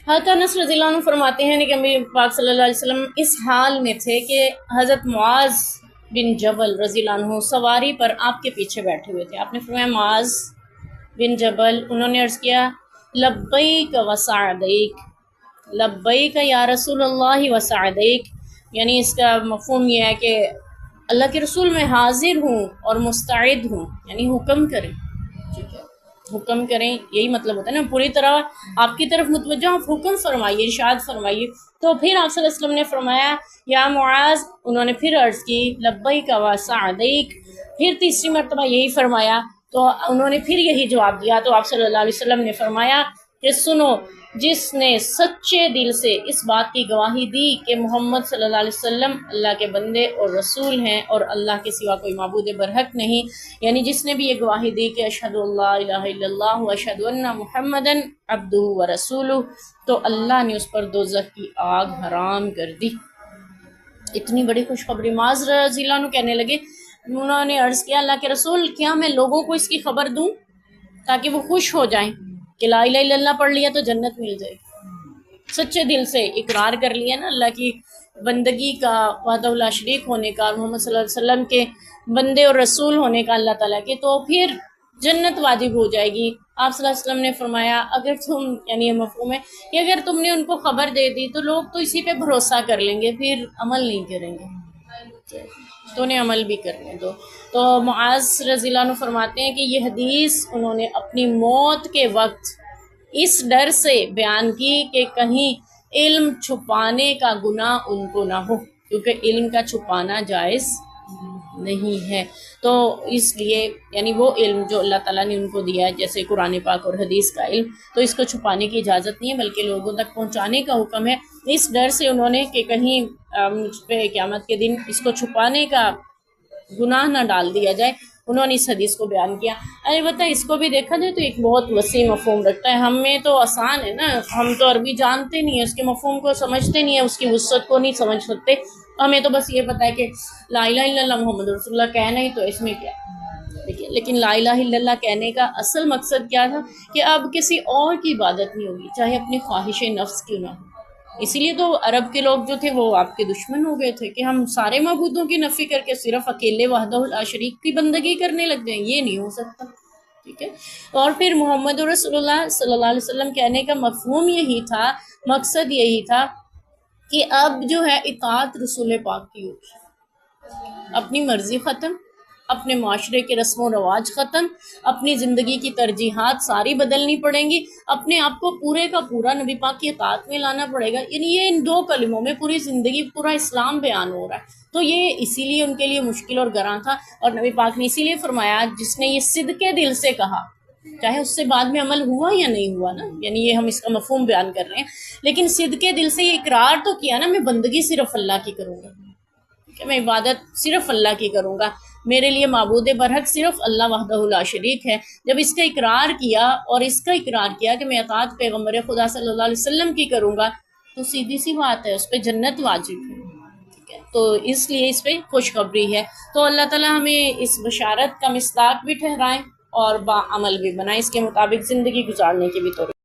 حضرت انس رضی اللہ عنہ فرماتے ہیں کہ نبی پاک صلی اللہ علیہ وسلم اس حال میں تھے کہ حضرت معاذ بن جبل رضی اللہ عنہ سواری پر آپ کے پیچھے بیٹھے ہوئے تھے. آپ نے فرمایا معاذ بن جبل، انہوں نے عرض کیا لبیک وسعدیک، لبیک یا رسول اللہ وسعدیک، یعنی اس کا مفہوم یہ ہے کہ اللہ کے رسول میں حاضر ہوں اور مستعد ہوں، یعنی حکم کریں. ٹھیک ہے، حکم کریں، یہی مطلب ہوتا ہے نا، پوری طرح آپ کی طرف متوجہ، آپ حکم فرمائیے، ارشاد فرمائیے. تو پھر آپ صلی اللہ علیہ وسلم نے فرمایا یا معاذ، انہوں نے پھر عرض کی لبیک وسعدیک، پھر تیسری مرتبہ یہی فرمایا، تو انہوں نے پھر یہی جواب دیا. تو آپ صلی اللہ علیہ وسلم نے فرمایا کہ سنو، جس نے سچے دل سے اس بات کی گواہی دی کہ محمد صلی اللہ علیہ وسلم اللہ کے بندے اور رسول ہیں اور اللہ کے سوا کوئی معبود برحق نہیں، یعنی جس نے بھی یہ گواہی دی کہ اشہد اللہ الہ الا اللہ و اشہد ان محمدن عبدہ و رسولہ، تو اللہ نے اس پر دوزخ کی آگ حرام کر دی. اتنی بڑی خوشخبری. معاذ رضی اللہ عنہ کہنے لگے، انہوں نے عرض کیا اللہ کے رسول، کیا میں لوگوں کو اس کی خبر دوں تاکہ وہ خوش ہو جائیں کہ لا الہ الا اللہ پڑھ لیا تو جنت مل جائے، سچے دل سے اقرار کر لیا نا اللہ کی بندگی کا، وحدہ لا شریک ہونے کا، محمد صلی اللہ علیہ وسلم کے بندے اور رسول ہونے کا اللہ تعالیٰ کے، تو پھر جنت واجب ہو جائے گی. آپ صلی اللہ علیہ وسلم نے فرمایا اگر تم، یعنی یہ مفہوم ہے کہ اگر تم نے ان کو خبر دے دی تو لوگ تو اسی پہ بھروسہ کر لیں گے، پھر عمل نہیں کریں گے، تو انہیں عمل بھی کرنے دو. تو معاذ رضی اللہ عنہ فرماتے ہیں کہ یہ حدیث انہوں نے اپنی موت کے وقت اس ڈر سے بیان کی کہ کہیں علم چھپانے کا گناہ ان کو نہ ہو، کیونکہ علم کا چھپانا جائز نہیں ہے. تو اس لیے یعنی وہ علم جو اللہ تعالیٰ نے ان کو دیا ہے، جیسے قرآن پاک اور حدیث کا علم، تو اس کو چھپانے کی اجازت نہیں ہے بلکہ لوگوں تک پہنچانے کا حکم ہے. اس ڈر سے انہوں نے کہ کہیں مجھ پہ قیامت کے دن اس کو چھپانے کا گناہ نہ ڈال دیا جائے، انہوں نے اس حدیث کو بیان کیا. البتہ اس کو بھی دیکھا جائے تو ایک بہت وسیع مفہوم رکھتا ہے. ہمیں تو آسان ہے نا، ہم تو عربی جانتے نہیں ہیں، اس کے مفہوم کو سمجھتے نہیں ہیں، اس کی وسعت کو نہیں سمجھ سکتے. ہمیں تو بس یہ پتہ ہے کہ لا الہ الا اللہ محمد رسول اللہ کہنا ہی تو اس میں کیا. لیکن لا الہ الا اللہ کہنے کا اصل مقصد کیا تھا کہ اب کسی اور کی عبادت نہیں ہوگی، چاہے اپنی خواہش نفس کیوں نہ ہو. اسی لیے تو عرب کے لوگ جو تھے وہ آپ کے دشمن ہو گئے تھے کہ ہم سارے معبودوں کی نفی کر کے صرف اکیلے وحدہ لا شریک کی بندگی کرنے لگ جائیں، یہ نہیں ہو سکتا. ٹھیک ہے. اور پھر محمد رسول اللہ صلی اللہ علیہ وسلم کہنے کا مفہوم یہی تھا، مقصد یہی تھا کہ اب جو ہے اطاعت رسول پاک کی ہوگی، اپنی مرضی ختم، اپنے معاشرے کے رسم و رواج ختم، اپنی زندگی کی ترجیحات ساری بدلنی پڑیں گی، اپنے آپ کو پورے کا پورا نبی پاک کی اطاعت میں لانا پڑے گا. یعنی یہ ان دو کلموں میں پوری زندگی، پورا اسلام بیان ہو رہا ہے. تو یہ اسی لیے ان کے لیے مشکل اور گراں تھا، اور نبی پاک نے اسی لیے فرمایا جس نے یہ صدقے دل سے کہا، چاہے اس سے بعد میں عمل ہوا یا نہیں ہوا نا، یعنی یہ ہم اس کا مفہوم بیان کر رہے ہیں، لیکن صدقے دل سے یہ اقرار تو کیا نا، میں بندگی صرف اللہ کی کروں گا، کہ میں عبادت صرف اللہ کی کروں گا، میرے لیے معبود برحق صرف اللہ وحدہ لا شریک ہے. جب اس کا اقرار کیا اور اس کا اقرار کیا کہ میں اطاعت پیغمبر خدا صلی اللہ علیہ وسلم کی کروں گا، تو سیدھی سی بات ہے اس پہ جنت واجب ہے. ٹھیک ہے، تو اس لیے اس پہ خوشخبری ہے. تو اللہ تعالیٰ ہمیں اس بشارت کا مصداق بھی ٹھہرائیں اور با عمل بھی بنائیں، اس کے مطابق زندگی گزارنے کی بھی توفیق